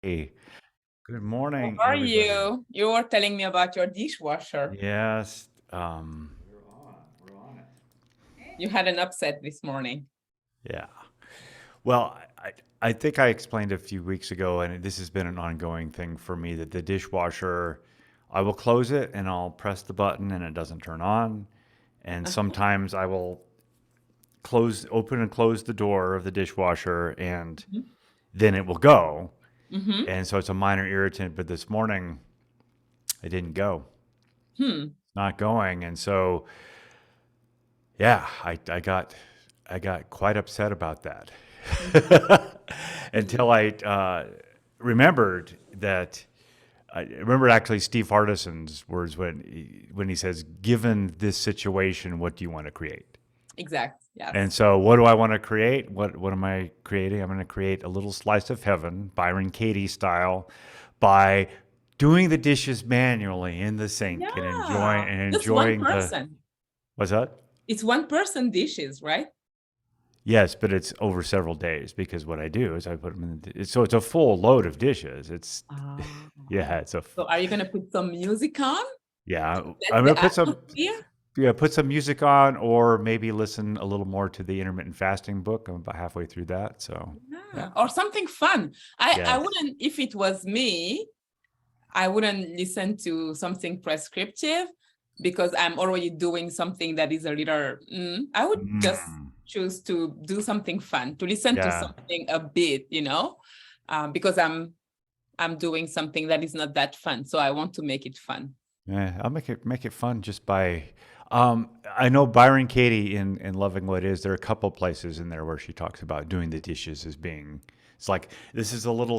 Hey, good How morning, are everybody. you? You were telling me about your dishwasher. Yes, You had an upset this morning. yeah. Well, I think I explained a few weeks ago, and this has been an ongoing thing for me that the dishwasher, I will close it and I'll press the button and it doesn't turn on. And Uh-huh. sometimes I will open and close the door of the dishwasher and then it will go. Mm-hmm. And so it's a minor irritant, but this morning it didn't go. Hmm. It's not going. And so yeah, I got quite upset about that Mm-hmm. until I remembered that I remember actually Steve Hardison's words when he says, "Given this situation, what do you want to create?" Exact. And Yes. so, what do I want to create? What am I creating? I'm going to create a little slice of heaven, Byron Katie style, by doing the dishes manually in the sink and Yeah. Just one enjoying the person. what's that? It's one person dishes, right? Yes, but it's over several days because what I do is I put them in. So it's a full load of dishes. It's Ah. yeah, So are you gonna put some music on? yeah. Set I'm the gonna put some atmosphere? put some music on, or maybe listen a little more to the intermittent fasting book. I'm about halfway through that, so yeah. Yeah. Or something fun. I Yes. wouldn't, if it was me, I wouldn't listen to something prescriptive because I'm already doing something that is a little, I would just Mm, choose to do something fun, to listen to yeah. something a bit, because I'm doing something that is not that fun. So I want to make it fun. Yeah, I'll make it fun just by. I know Byron Katie in Loving What Is. There are a couple places in there where she talks about doing the dishes as being. It's like this is a little,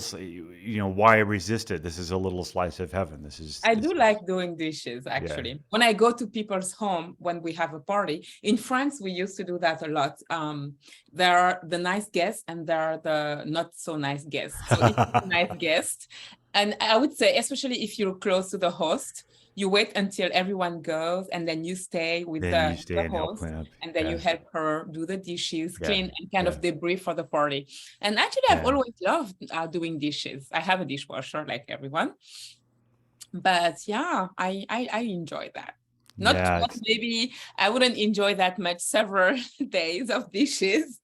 why resist it? This is a little slice of heaven. I This do is like doing dishes yeah, actually. When I go to people's home when we have a party, in France we used to do that a lot. There are the nice guests and there are the not so nice guests. So if it's a nice guest, and I would say, especially if you're close to the host, you wait until everyone goes and then you stay with then you the stay and help host clean up. and then you Yeah, help her do the dishes, yeah, clean and kind yeah, of debrief for the party. And actually, I've yeah, always loved doing dishes. I have a dishwasher like everyone, but yeah, I enjoy that. yeah. Not maybe I wouldn't enjoy that much several days of dishes.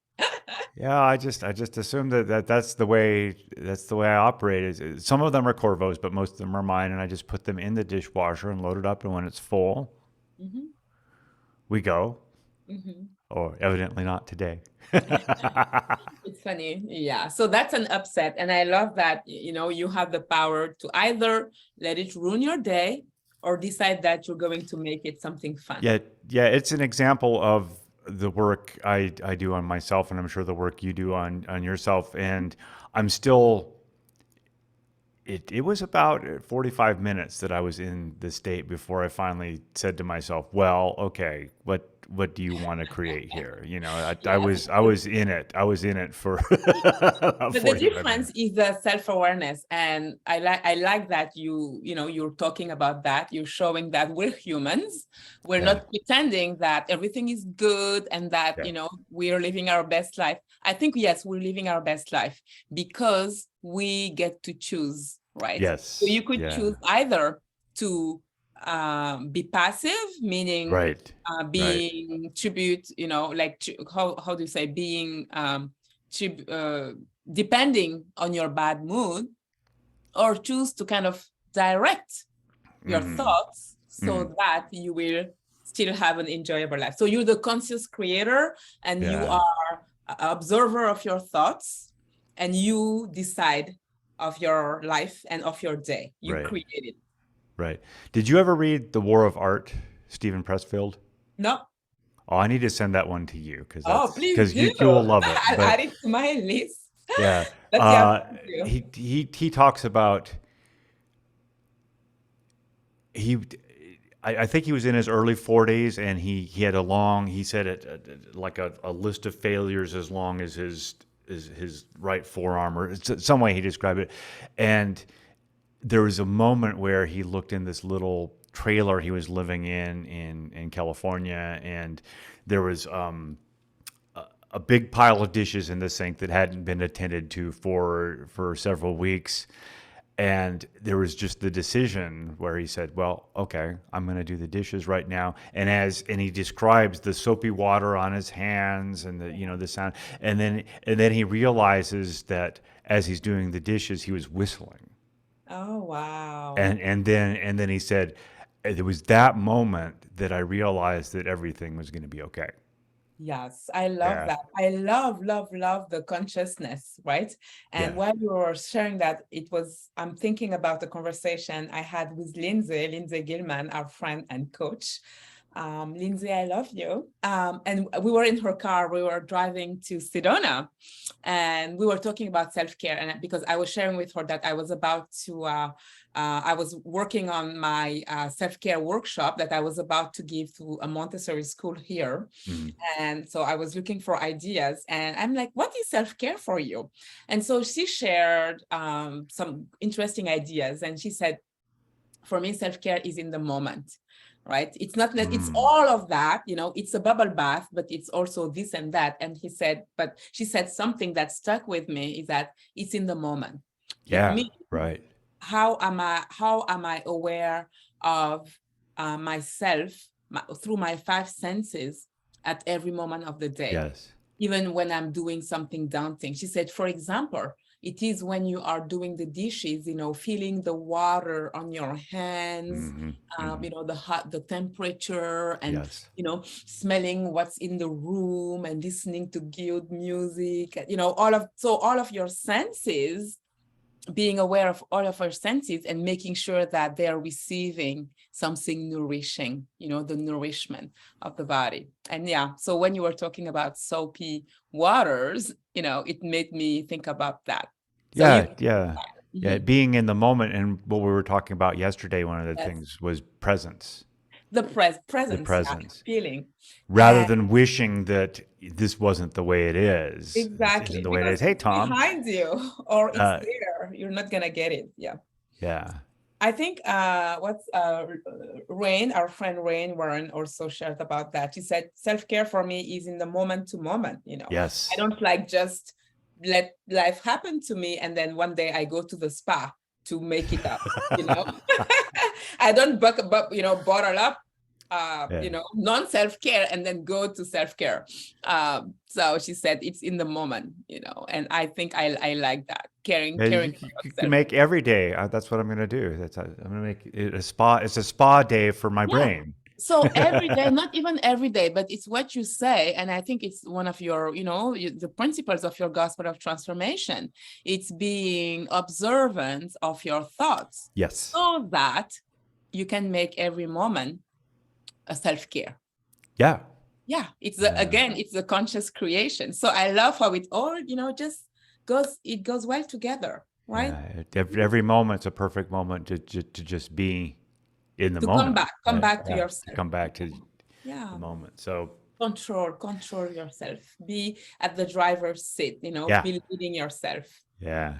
Yeah, I just assume that's the way I operate. Some of them are Corvos, but most of them are mine, and I just put them in the dishwasher and load it up. And when it's full, Mhm, we go. mhm. Or evidently not today. It's funny. Yeah. So that's an upset. And I love that, you have the power to either let it ruin your day or decide that you're going to make it something fun. Yeah, yeah, it's an example of the work I do on myself, and I'm sure the work you do on yourself. And I'm still it was about 45 minutes that I was in this state before I finally said to myself, "Well, okay, what do you want to create here?" Yes. I was in it. I was in it for about But the 45 difference minutes. is the self-awareness. And I like that you're talking about that. You're showing that we're humans. We're Yeah, not pretending that everything is good and that, yeah, we're living our best life. I think, yes, we're living our best life because we get to choose, right? So yes, you could yeah, choose either to be passive, meaning right, right. being tribute, like how do you say being uh, depending on your bad mood, or choose to kind of direct your Hmm. thoughts so that you will still have an enjoyable life. So you're the conscious creator and you Yeah, are an observer of your thoughts and you decide of your life and of your day. You right. create it. Right. Did you ever read The War of Art, Stephen Pressfield? No. Oh, I need to send that one to you Oh, please because do. you will love it. I'll add But it to my list. yeah, But yeah, please do. he talks about he. I think he was in his early 40s, and he had a long. He said like a list of failures as long as his right forearm, or some way he described it, and there was a moment where he looked in this little trailer he was living in California, and there was a big pile of dishes in the sink that hadn't been attended to for several weeks. And there was just the decision where he said, "Well, okay, I'm going to do the dishes right now." And he describes the soapy water on his hands and the sound, and then he realizes that as he's doing the dishes, he was whistling, Oh, wow. and then he said, "It was that moment that I realized that everything was going to be okay." Yes, I love Yeah, that. I love, love, love the consciousness, right? And yeah. while you were sharing that, I'm thinking about the conversation I had with Lindsay Gilman, our friend and coach. Lindsay, I love you. And we were in her car, we were driving to Sedona, and we were talking about self-care. And because I was sharing with her that I was working on my self-care workshop that I was about to give to a Montessori school here. Mhm. And so I was looking for ideas, and I'm like, what is self-care for you? And so she shared some interesting ideas. And she said, for me, self-care is in the moment, right? It's not that it's Mm. all of that, it's a bubble bath, but it's also this and that. And she said something that stuck with me is that it's in the moment. It Yeah, means right. how am I aware of myself through my five senses at every moment of the day, Yes. even when I'm doing something daunting. She said, for example, it is when you are doing the dishes, feeling the water on your hands, Hmm. Hmm. the temperature, and Yes. smelling what's in the room and listening to good music, all of your senses, being aware of all of our senses and making sure that they're receiving something nourishing, the nourishment of the body. And yeah, so when you were talking about soapy waters, it made me think about that. So you, Yeah, yeah, yeah. Mhm. Being in the moment, and what we were talking about yesterday, one of the Yes, things was presence, the the presence, yeah, presence, feeling. rather And than wishing that this wasn't the way it is. This isn't exactly, the way it because is. Hey, it's Tom. behind you or it's Uh, there, you're not gonna get it. Yeah. yeah. I think what's Rain, our friend Rain Warren also shared about that. She said self-care for me is in the moment to moment, I Yes. don't like just let life happen to me and then one day I go to the spa to make it up, you know. I don't bottle up Yeah. non-self-care and then go to self-care. So she said it's in the moment, and I think I like that, Yeah, caring for you can yourself. make every day. That's what I'm going to do. I'm going to make it a spa. It's a spa day for my Yeah. brain. So every day, not even every day, but it's what you say. And I think it's one of your, the principles of your gospel of transformation. It's being observant of your thoughts Yes. so that you can make every moment a self-care. Yeah. Yeah, Yeah. it's the conscious creation. So I love how it all, just goes well together, right? Yeah. Every moment's a perfect moment to just be in the To come moment, back, come right? back to Yeah, to yourself. come back to the Yeah. moment. So, Control yourself, be at the driver's seat, yeah, be leading yourself. yeah,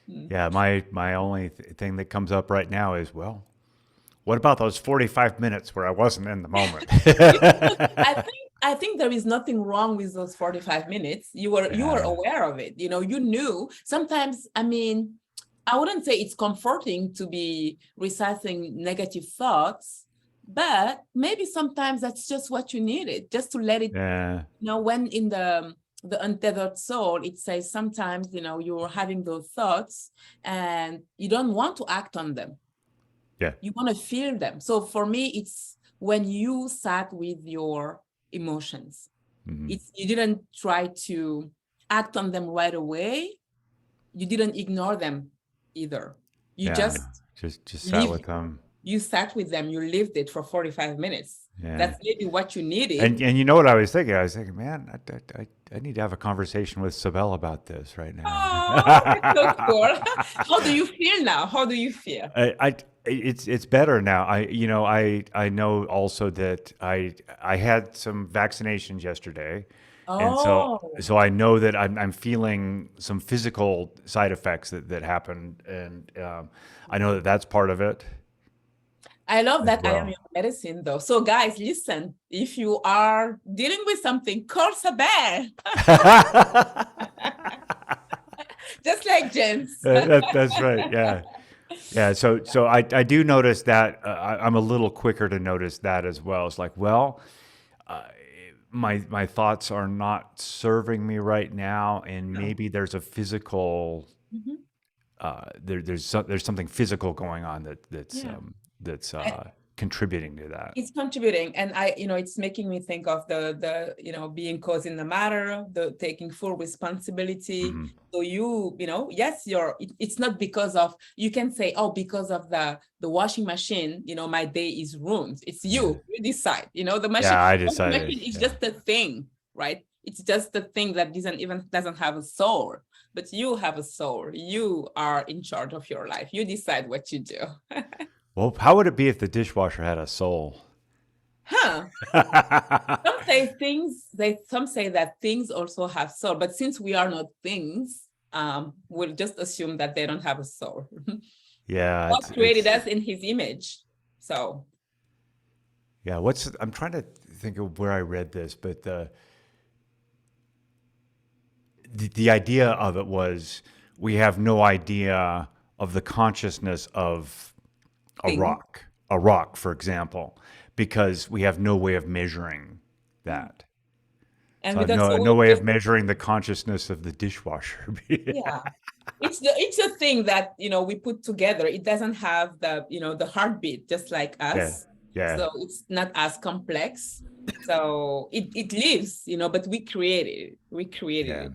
Mm. yeah. My only thing that comes up right now is, well, what about those 45 minutes where I wasn't in the moment? I think there is nothing wrong with those 45 minutes. You were Yeah, aware of it, you knew. Sometimes, I mean, I wouldn't say it's comforting to be reciting negative thoughts, but maybe sometimes that's just what you needed, just to let it. yeah, When in the untethered soul, it says sometimes, you're having those thoughts and you don't want to act on them. yeah. You want to feel them. So for me, it's when you sat with your emotions. Hmm. It's You didn't try to act on them right away. You didn't ignore them either. You Yeah. just Just sat lived. with them. You sat with them. You lived it for 45 minutes. Yeah. That's maybe what you needed. And you know what I was thinking? I was thinking, man, I need to have a conversation with Sabelle about this right now. Oh, it's so cool. How do you feel now? How do you feel? It's better now. I know also that I had some vaccinations yesterday, and Oh, so I know that I'm feeling some physical side effects that happened, and I know that that's part of it. I love as that I am well. your medicine though. So guys, listen, if you are dealing with something, call Sabelle. Just like James. That's right. Yeah. Yeah. So I do notice that I'm a little quicker to notice that as well. It's like, well, uh, my thoughts are not serving me right now, and No. maybe there's a physical Mhm. there's something physical going on Yeah. that's I- contributing to that. It's contributing, and it's making me think of the being causing the matter, the taking full responsibility. Hmm. So yes, it's not because of, you can say, oh, because of the washing machine, my day is ruined. It's Yeah. you decide, the Yeah. I washing decided. machine is Yeah. just a thing, right? It's just a thing that doesn't have a soul, but you have a soul. You are in charge of your life. You decide what you do. Well, how would it be if the dishwasher had a soul? Huh. Some say that things also have soul, but since we are not things, we'll just assume that they don't have a soul. Yeah, God created us in his image. So yeah. I'm trying to think of where I read this, but the idea of it was we have no idea of the consciousness of things. a rock, for example, because we have no way of measuring Yeah. that. And So I with have us, so no we way of just, measuring the consciousness of the dishwasher. yeah. It's a thing that we put together. It doesn't have the heartbeat just like Yeah, us. yeah, So it's not as complex. So it lives, but we created it. We created yeah, it.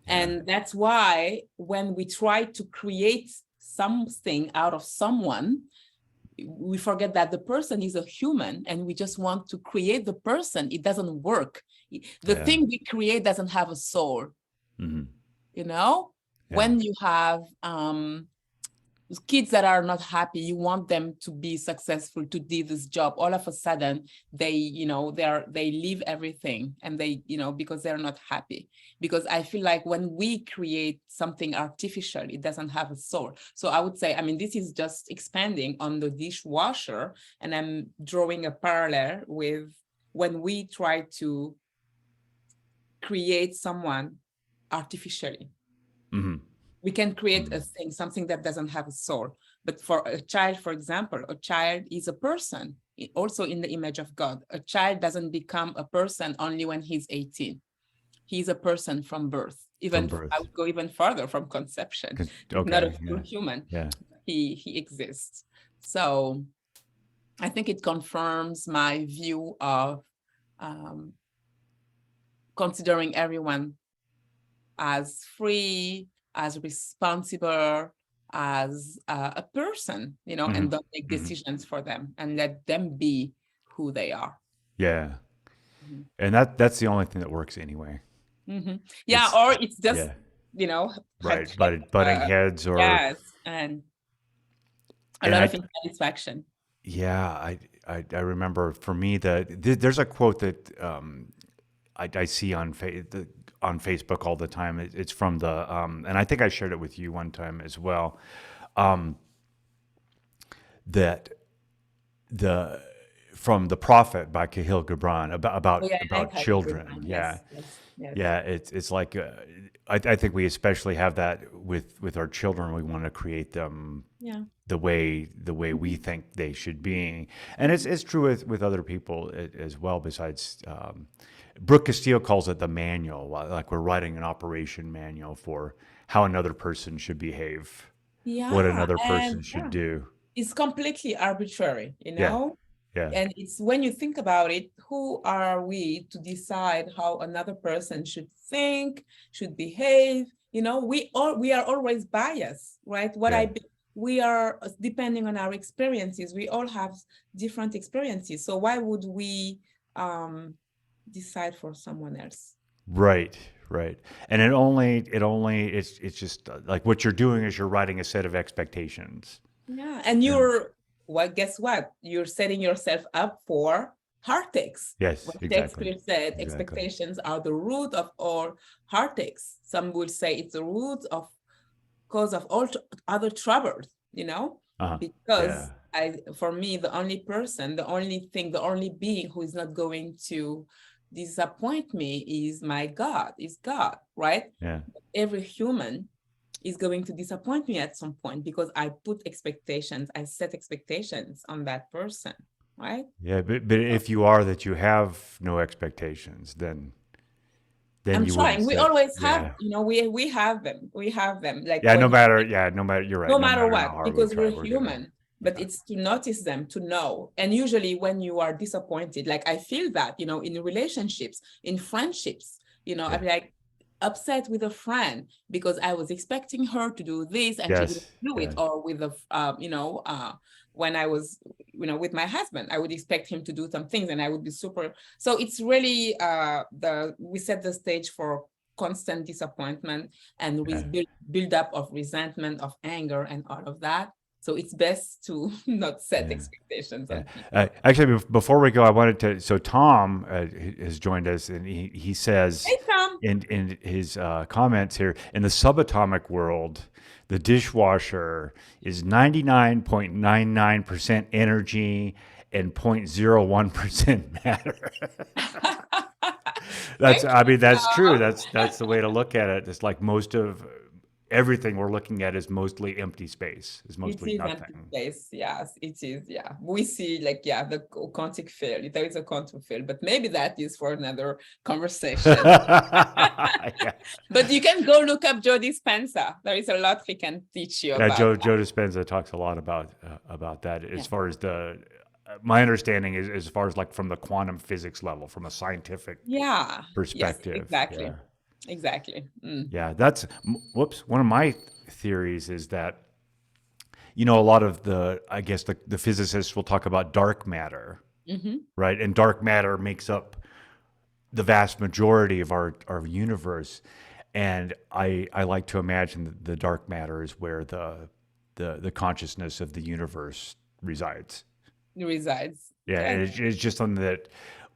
yeah, And that's why when we try to create something out of someone, we forget that the person is a human and we just want to create the person. It doesn't work. The yeah, thing we create doesn't have a soul, hmm, you know? yeah, When you have kids that are not happy, you want them to be successful, to do this job. All of a sudden they leave everything, and because they're not happy. Because I feel like when we create something artificial, it doesn't have a soul. So I would say, this is just expanding on the dishwasher, and I'm drawing a parallel with when we try to create someone artificially. hmm, We can create hmm, a thing, something that doesn't have a soul. But for a child, for example, a child is a person, also in the image of God. A child doesn't become a person only when he's 18. He's a person from birth. from Even I birth. would go even further, from conception. He's not a Okay, full yeah, human. yeah, He exists. So I think it confirms my view of um, considering everyone as free, as responsible, as a person, hmm, and don't make hmm, decisions for them, and let them be who they are. yeah. Mhm. And that's the only thing that works anyway. Yeah, It's or it's just, yeah, you know, had, right. Butting heads or yes, and a and lot of I insatisfaction. yeah, I remember for me that there's a quote that I see on Facebook all the time. It's from the and I think I shared it with you one time as well. Um, that the from the Prophet by Kahil Gibran Oh yeah, I about have a good children. one. Yeah, Yes, yes, yes. yeah. It's like I think we especially have that with our children. We want to create them Yeah. the way we Mhm. think they should be, and it's true with other people as well. Besides, Brooke Castillo calls it the manual, like we're writing an operation manual for how another person should behave, what Yeah, another person and should yeah, do. it's completely arbitrary, Yeah, yeah, And it's when you think about it, who are we to decide how another person should think, should behave? We are always biased, right? yeah. We are depending on our experiences. We all have different experiences. So why would we decide for someone else? Right, right. And it's just like what you're doing is you're writing a set of expectations. Yeah, and And guess what? You're setting yourself up for heartaches. yes, What exactly, Shakespeare said, exactly. expectations are the root of all heartaches. Some would say it's the root of cause of all other troubles, Uh huh. because Yeah. for me, the only person, the only thing, the only being who is not going to disappoint me is my God, is God, right? Yeah. Every human is going to disappoint me at some point because I put expectations, I set expectations on that person, right? Yeah, but if you are that you have no expectations, then I'm you wouldn't trying. We set. always have, Yeah. we have them. We have them. Like Yeah, when no you matter, yeah, no matter, you're right. no No matter matter how what, hard we because try, we're we're gonna, human. But yeah, it's to notice them, to know. And usually when you are disappointed, like I feel that, in relationships, in friendships, yeah, I'm like upset with a friend because I was expecting her to do this and she didn't yes, do it. yeah, Or with when I was, with my husband, I would expect him to do some things and I would be super. So it's really we set the stage for constant disappointment and yeah, build up of resentment, of anger, and all of that. So it's best to not set yeah. expectations Yeah. on people. Actually, before we go, I wanted to. So Tom has joined us, and he says Hey, Tom. in his comments here, in the subatomic world, the dishwasher is 99.99% energy and 0.01% matter. That's, Thank I you, mean, that's true. Tom. That's the way to look at it. It's like most of everything we're looking at is mostly empty space. Is It mostly is empty nothing. space. Yes, it is. Yeah. We see like, yeah, the quantic field. There is a quantum field, but maybe that is for another conversation. Yeah. But you can go look up Joe Dispenza. There is a lot he can teach you Yeah, about Joe Dispenza talks a lot about that that. as far as the my understanding is as far as like from the quantum physics level, from a scientific Yeah. Yes, perspective. Yeah, exactly. Exactly. yeah. That's whoops. One of my theories is that a lot of the I guess the physicists will talk about dark matter, Mm-hmm. right? And dark matter makes up the vast majority of our universe. And I like to imagine that the dark matter is where the consciousness of the universe resides. Resides. Yeah, Yeah. it's just something that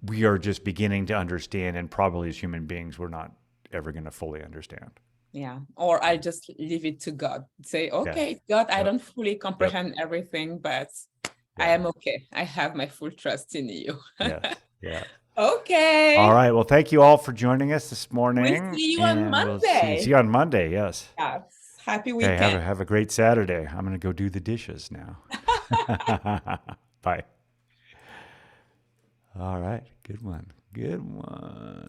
we are just beginning to understand, and probably as human beings, we're not ever going to fully understand. Yeah. Or I just leave it to God. Say, Yeah. okay, God, I Yep. don't fully Yep. comprehend everything, but I Yeah. am okay. I have my full trust in you. Yes. Yeah. All Okay. right. Well, thank you all for joining us this We'll morning, see you on and we'll see Monday. you on Monday. Yes. Yes. Happy Okay. weekend. Have a great Saturday. I'm going to go do the dishes now. Bye. All right. Good one. Good one.